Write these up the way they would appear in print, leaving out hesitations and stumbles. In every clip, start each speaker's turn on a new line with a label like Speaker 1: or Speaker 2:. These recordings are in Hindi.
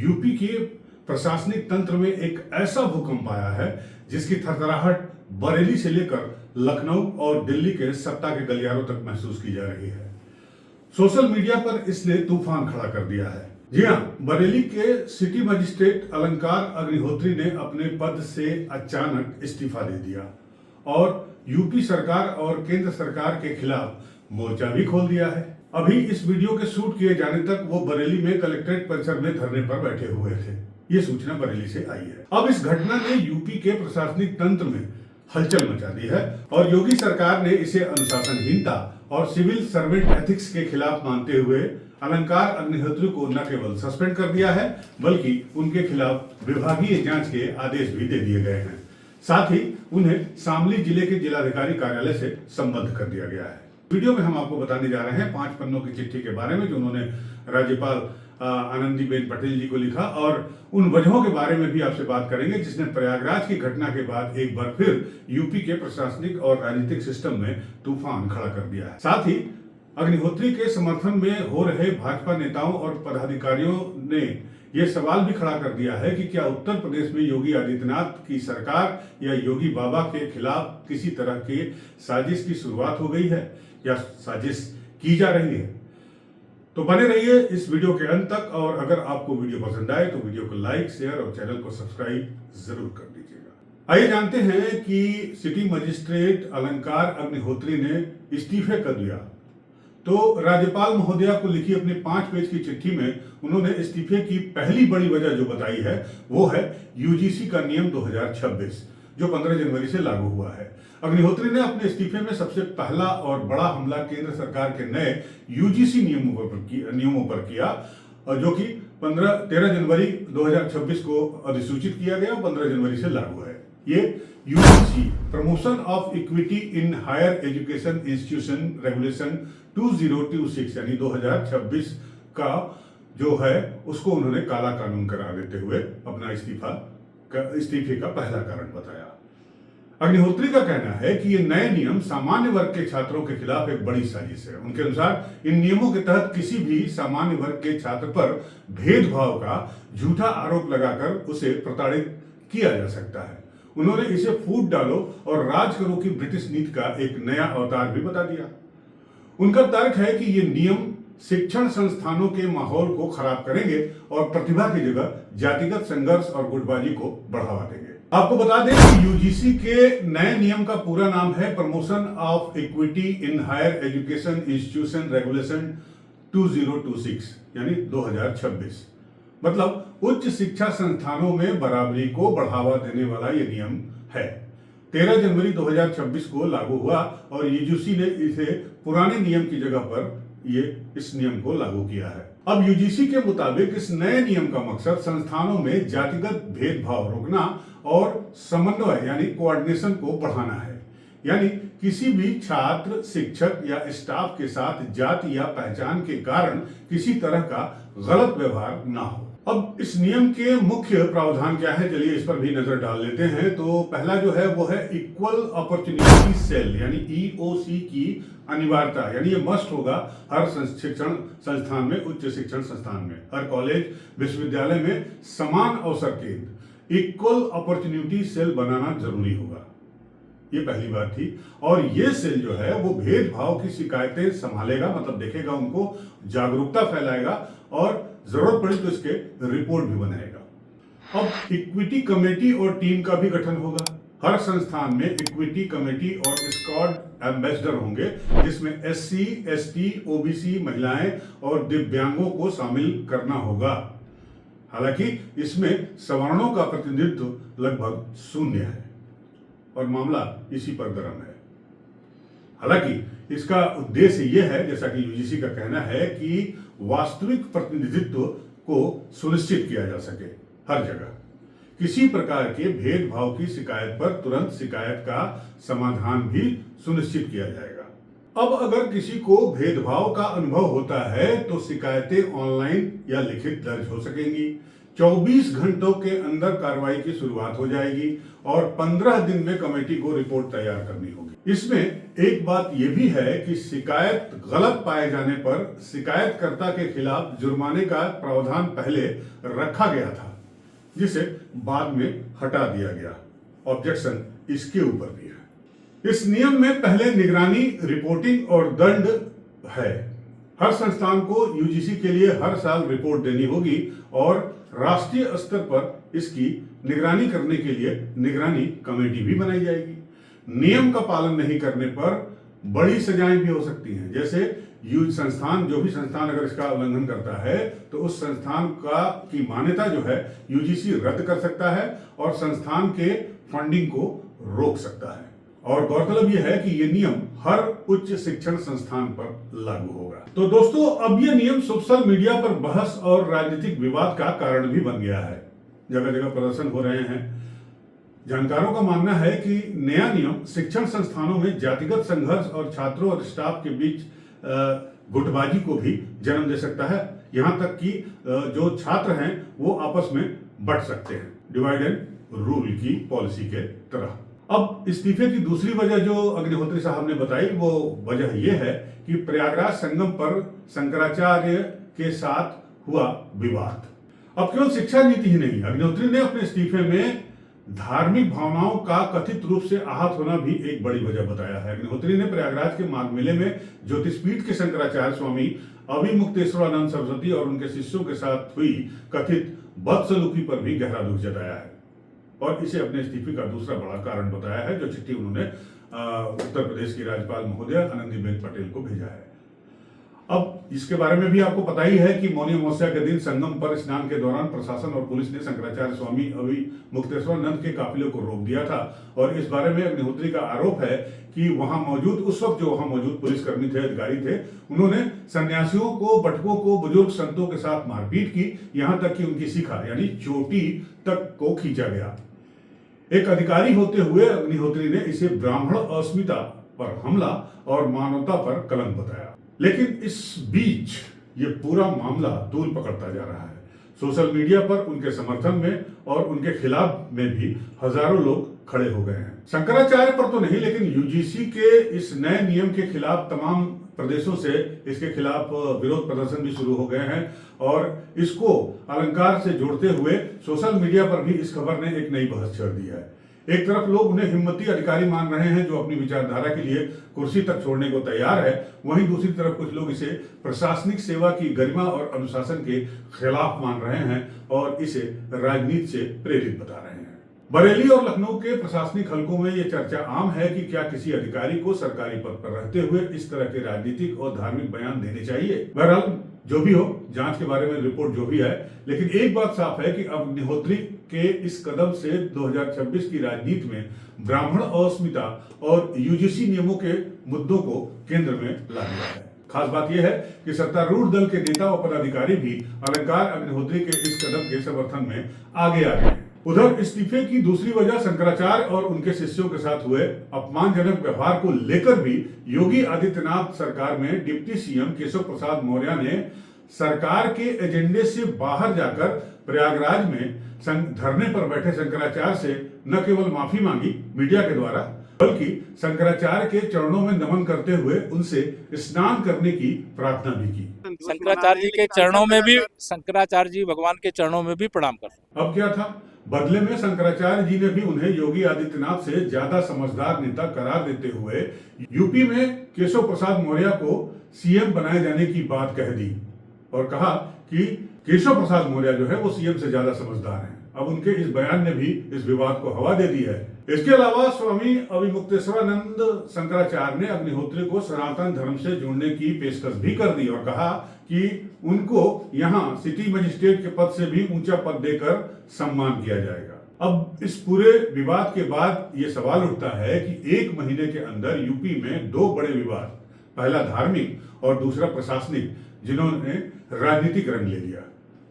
Speaker 1: यूपी के प्रशासनिक तंत्र में एक ऐसा भूकंप आया है जिसकी थरथराहट बरेली से लेकर लखनऊ और दिल्ली के सत्ता के गलियारों तक महसूस की जा रही है। सोशल मीडिया पर इसने तूफान खड़ा कर दिया है। जी हां, बरेली के सिटी मजिस्ट्रेट अलंकार अग्निहोत्री ने अपने पद से अचानक इस्तीफा दे दिया और यूपी सरकार और केंद्र सरकार के खिलाफ मोर्चा भी खोल दिया है। अभी इस वीडियो के शूट किए जाने तक वो बरेली में कलेक्ट्रेट परिसर में धरने पर बैठे हुए थे। ये सूचना बरेली से आई है। अब इस घटना ने यूपी के प्रशासनिक तंत्र में हलचल मचा दी है और योगी सरकार ने इसे अनुशासनहीनता और सिविल सर्वेंट एथिक्स के खिलाफ मानते हुए अलंकार अग्निहोत्री को न केवल सस्पेंड कर दिया है बल्कि उनके खिलाफ विभागीय जांच के आदेश भी दे दिए गए हैं। साथ ही उन्हें शामली जिले के जिलाधिकारी कार्यालय से संबद्ध कर दिया गया है। वीडियो में हम आपको बताने जा रहे हैं 5 पन्नों की चिट्ठी के बारे में जो उन्होंने राज्यपाल आनंदीबेन पटेल जी को लिखा और उन वजहों के बारे में भी आपसे बात करेंगे जिसने प्रयागराज की घटना के बाद एक बार फिर यूपी के प्रशासनिक और राजनीतिक सिस्टम में तूफान खड़ा कर दिया है। साथ ही अग्निहोत्री के समर्थन में हो रहे भाजपा नेताओं और पदाधिकारियों ने यह सवाल भी खड़ा कर दिया है कि क्या उत्तर प्रदेश में योगी आदित्यनाथ की सरकार या योगी बाबा के खिलाफ किसी तरह की साजिश की शुरुआत हो गई है या साजिश की जा रही है। तो बने रहिए इस वीडियो के अंत तक और अगर आपको वीडियो पसंद आए तो वीडियो को लाइक, शेयर और चैनल को सब्सक्राइब जरूर कर दीजिएगा। आइए जानते हैं कि सिटी मजिस्ट्रेट अलंकार अग्निहोत्री ने इस्तीफे कर दिया। तो राज्यपाल महोदया को लिखी अपनी 5 पेज की चिट्ठी में उन्होंने इस्तीफे की पहली बड़ी वजह जो बताई है वो है यूजीसी का नियम 2026 जो 15 जनवरी से लागू हुआ है। अग्निहोत्री ने अपने इस्तीफे में सबसे पहला और बड़ा हमला केंद्र सरकार के नए यूजीसी नियमों पर किया जो कि 13 जनवरी 2026 को अधिसूचित किया गया, 15 जनवरी से लागू है। ये UGC promotion of equity in higher education institution regulation 2026 यानी 2026 का जो है उसको उन्होंने काला कानून करार देते हुए अपना इस्तीफे का पहला कारण बताया। अग्निहोत्री का कहना है कि ये नए नियम सामान्य वर्ग के छात्रों के खिलाफ एक बड़ी साजिश है। उनके अनुसार इन नियमों के तहत किसी भी सामान्य वर्ग के छात्र पर भेदभाव का झूठा आरोप लगाकर उसे प्रताड़ित किया जा सकता है। उन्होंने इसे फूट डालो और राज करो की ब्रिटिश नीति का एक नया अवतार भी बता दिया। उनका तर्क है कि ये नियम शिक्षण संस्थानों के माहौल को खराब करेंगे और प्रतिभा की जगह जातिगत संघर्ष और गुटबाजी को बढ़ावा देंगे। आपको बता दें कि यूजीसी के नए नियम का पूरा नाम है promotion of equity in higher education institution regulation 2026 यानी 2026। मतलब उच्च शिक्षा संस्थानों में बराबरी को बढ़ावा देने वाला यह नियम है। 13 जनवरी 2026 को लागू हुआ और यूजीसी ने इसे पुराने नियम की जगह पर इस नियम को लागू किया है। अब यूजीसी के मुताबिक इस नए नियम का मकसद संस्थानों में जातिगत भेदभाव रोकना और समन्वय यानी कोऑर्डिनेशन को बढ़ाना है। यानी किसी भी छात्र, शिक्षक या स्टाफ के साथ जाति या पहचान के कारण किसी तरह का गलत व्यवहार ना हो। अब इस नियम के मुख्य प्रावधान क्या है, चलिए इस पर भी नजर डाल लेते हैं। तो पहला जो है वो है इक्वल अपॉर्चुनिटी सेल यानी ईओसी की अनिवार्यता, यानी ये मस्ट होगा हर शिक्षण संस्थान में, उच्च शिक्षण संस्थान में, हर कॉलेज विश्वविद्यालय में समान अवसर केंद्र इक्वल अपॉर्चुनिटी सेल बनाना जरूरी होगा। ये पहली बात थी। और ये सेल जो है वो भेदभाव की शिकायतें संभालेगा, मतलब देखेगा, उनको जागरूकता फैलाएगा और जरूरत पड़ी तो इसके रिपोर्ट भी बनाएगा। अब इक्विटी कमेटी और टीम का भी गठन होगा। हर संस्थान में इक्विटी कमेटी और स्क्वाड एम्बेसडर होंगे जिसमें एससी, एसटी, ओबीसी, महिलाएं और दिव्यांगों को शामिल करना होगा। हालांकि इसमें सवर्णों का प्रतिनिधित्व लगभग 0 है और मामला इसी पर गर्म है। हालांकि इसका उद्देश्य यह है, जैसा कि यूजीसी का कहना है, कि वास्तविक प्रतिनिधित्व को सुनिश्चित किया जा सके हर जगह। किसी प्रकार के भेदभाव की शिकायत पर तुरंत शिकायत का समाधान भी सुनिश्चित किया जाएगा। अब अगर किसी को भेदभाव का अनुभव होता है तो शिकायतें ऑनलाइन या लिखित दर्ज हो सकेंगी। 24 घंटों के अंदर कार्रवाई की शुरुआत हो जाएगी और 15 दिन में कमेटी को रिपोर्ट तैयार करनी होगी। इसमें एक बात यह भी है कि शिकायत गलत पाए जाने पर शिकायतकर्ता के खिलाफ जुर्माने का प्रावधान पहले रखा गया था, जिसे बाद में हटा दिया गया। ऑब्जेक्शन इसके ऊपर भी है। इस नियम में पहले निगरानी, रिपोर्टिंग और दंड है। हर संस्थान को यूजीसी के लिए हर साल रिपोर्ट देनी होगी और राष्ट्रीय स्तर पर इसकी निगरानी करने के लिए निगरानी कमेटी भी बनाई जाएगी। नियम का पालन नहीं करने पर बड़ी सजाएं भी हो सकती हैं, जैसे जो भी संस्थान अगर इसका उल्लंघन करता है तो उस संस्थान की मान्यता जो है यूजीसी रद्द कर सकता है और संस्थान के फंडिंग को रोक सकता है। और गौरतलब यह है कि यह नियम हर उच्च शिक्षण संस्थान पर लागू होगा। तो दोस्तों, अब यह नियम सोशल मीडिया पर बहस और राजनीतिक विवाद का कारण भी बन गया है। जगह जगह प्रदर्शन हो रहे हैं। जानकारों का मानना है कि नया नियम शिक्षण संस्थानों में जातिगत संघर्ष और छात्रों और स्टाफ के बीच गुटबाजी को भी जन्म दे सकता है। यहां तक कि जो छात्र हैं वो आपस में बंट सकते हैं, डिवाइड एंड रूल की पॉलिसी के तरह। अब इस्तीफे की दूसरी वजह जो अग्निहोत्री साहब ने बताई वो वजह यह है कि प्रयागराज संगम पर शंकराचार्य के साथ हुआ विवाद। अब केवल शिक्षा नीति ही नहीं, अग्निहोत्री ने अपने इस्तीफे में धार्मिक भावनाओं का कथित रूप से आहत होना भी एक बड़ी वजह बताया है। अग्निहोत्री ने प्रयागराज के माघ मेले में ज्योतिषपीठ के शंकराचार्य स्वामी अभिमुक्तेश्वरानंद सरस्वती और उनके शिष्यों के साथ हुई कथित बदसलूकी पर भी गहरा दुख जताया है और इसे अपने इस्तीफे का दूसरा बड़ा कारण बताया है, जो चिट्ठी उन्होंने उत्तर प्रदेश की राज्यपाल महोदय आनंदीबेन पटेल को भेजा है। अब इसके बारे में भी आपको पता ही है कि मौनी अमावस्या के दिन संगम पर स्नान के दौरान प्रशासन और पुलिस ने शंकराचार्य स्वामी अभिमुक्तेश्वरानंद के काफिले को रोक दिया था और इस बारे में अग्निहोत्री का आरोप है कि उस वक्त जो वहां मौजूद पुलिसकर्मी थे, अधिकारी थे, उन्होंने सन्यासियों को, बटकों को, बुजुर्ग संतों के साथ मारपीट की, यहां तक कि उनकी शिखा यानी चोटी तक को खींचा गया। एक अधिकारी होते हुए अग्निहोत्री ने इसे ब्राह्मण अस्मिता पर हमला और मानवता पर कलंक बताया। लेकिन इस बीच ये पूरा मामला तूल पकड़ता जा रहा है। सोशल मीडिया पर उनके समर्थन में और उनके खिलाफ में भी हजारों लोग खड़े हो गए हैं। शंकराचार्य पर तो नहीं, लेकिन यूजीसी के इस नए नियम के खिलाफ तमाम प्रदेशों से इसके खिलाफ विरोध प्रदर्शन भी शुरू हो गए हैं और इसको अलंकार से जोड़ते हुए सोशल मीडिया पर भी इस खबर ने एक नई बहस छेड़ दी है। एक तरफ लोग उन्हें हिम्मती अधिकारी मान रहे हैं जो अपनी विचारधारा के लिए कुर्सी तक छोड़ने को तैयार है, वहीं दूसरी तरफ कुछ लोग इसे प्रशासनिक सेवा की गरिमा और अनुशासन के खिलाफ मान रहे हैं और इसे राजनीति से प्रेरित बता रहे हैं। बरेली और लखनऊ के प्रशासनिक हलकों में यह चर्चा आम है कि क्या किसी अधिकारी को सरकारी पद पर रहते हुए इस तरह के राजनीतिक और धार्मिक बयान देने चाहिए। बहरहाल जो भी हो, जांच के बारे में रिपोर्ट जो भी है, लेकिन एक बात साफ है कि अग्निहोत्री के इस कदम से 2026 की राजनीति में ब्राह्मण अस्मिता और यूजीसी नियमों के मुद्दों को केंद्र में ला दिया है। खास बात यह है कि सत्तारूढ़ दल के नेता और पदाधिकारी भी अलंकार अग्निहोत्री के इस कदम के समर्थन में आगे आ गए हैं। उधर इस्तीफे की दूसरी वजह शंकराचार्य और उनके शिष्यों के साथ हुए अपमानजनक व्यवहार को लेकर भी योगी आदित्यनाथ सरकार में डिप्टी सीएम केशव प्रसाद मौर्य ने सरकार के एजेंडे से बाहर जाकर प्रयागराज में धरने पर बैठे शंकराचार्य से न केवल माफी मांगी मीडिया के द्वारा, बल्कि शंकराचार्य के चरणों में नमन करते हुए उनसे स्नान करने की प्रार्थना भी की।
Speaker 2: शंकराचार्य जी भगवान के चरणों में भी प्रणाम कर।
Speaker 1: अब क्या था, बदले में शंकराचार्य जी ने भी उन्हें योगी आदित्यनाथ से ज्यादा समझदार नेता करार देते हुए यूपी में केशव प्रसाद मौर्य को सीएम बनाए जाने की बात कह दी और कहा कि केशव प्रसाद मौर्य जो है वो सीएम से ज्यादा समझदार हैं। अब उनके इस बयान ने भी इस विवाद को हवा दे दी है। इसके अलावा स्वामी अभिमुक्तेश्वरानंद शंकराचार्य ने अग्निहोत्री को सनातन धर्म से जुड़ने की पेशकश भी कर दी और कहा कि उनको यहाँ सिटी मजिस्ट्रेट के पद से भी ऊंचा पद देकर सम्मान किया जाएगा। अब इस पूरे विवाद के बाद ये सवाल उठता है कि एक महीने के अंदर यूपी में दो बड़े विवाद, पहला धार्मिक और दूसरा प्रशासनिक, जिन्होंने राजनीतिक रंग ले लिया।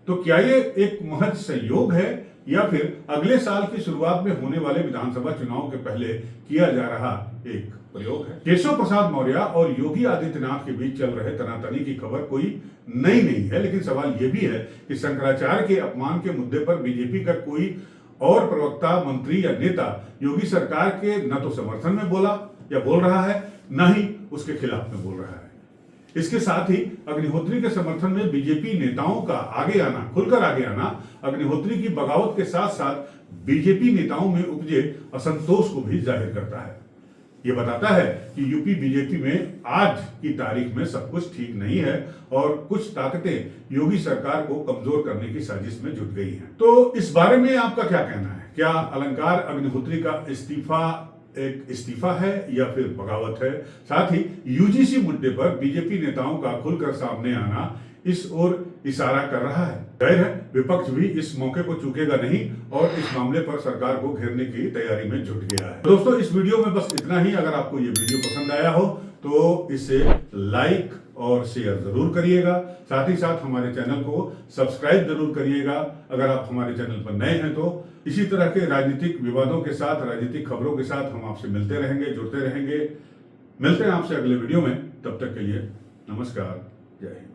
Speaker 1: तो क्या ये एक महज संयोग है या फिर अगले साल की शुरुआत में होने वाले विधानसभा चुनाव के पहले किया जा रहा एक प्रयोग है? केशव प्रसाद मौर्य और योगी आदित्यनाथ के बीच चल रहे तनातनी की खबर कोई नई नहीं है, लेकिन सवाल यह भी है कि शंकराचार्य के अपमान के मुद्दे पर बीजेपी का कोई और प्रवक्ता, मंत्री या नेता योगी सरकार के न तो समर्थन में बोला या बोल रहा है, न ही उसके खिलाफ में बोल रहा है। इसके साथ ही अग्निहोत्री के समर्थन में बीजेपी नेताओं का आगे आना, खुलकर आगे आना, अग्निहोत्री की बगावत के साथ साथ बीजेपी नेताओं में उपजे असंतोष को भी जाहिर करता है। यह बताता है कि यूपी बीजेपी में आज की तारीख में सब कुछ ठीक नहीं है और कुछ ताकतें योगी सरकार को कमजोर करने की साजिश में जुट गई हैं। तो इस बारे में आपका क्या कहना है? क्या अलंकार अग्निहोत्री का इस्तीफा एक इस्तीफा है या फिर बगावत है? साथ ही यूजीसी मुद्दे पर बीजेपी नेताओं का खुलकर सामने आना इस ओर इशारा कर रहा है। जाहिर है विपक्ष भी इस मौके को चूकेगा नहीं और इस मामले पर सरकार को घेरने की तैयारी में जुट गया है। दोस्तों, इस वीडियो में बस इतना ही। अगर आपको ये वीडियो पसंद आया हो तो इसे लाइक और शेयर जरूर करिएगा। साथ ही साथ हमारे चैनल को सब्सक्राइब जरूर करिएगा अगर आप हमारे चैनल पर नए हैं तो। इसी तरह के राजनीतिक विवादों के साथ, राजनीतिक खबरों के साथ हम आपसे मिलते रहेंगे, जुड़ते रहेंगे। मिलते हैं आपसे अगले वीडियो में। तब तक के लिए नमस्कार, जय हिंद।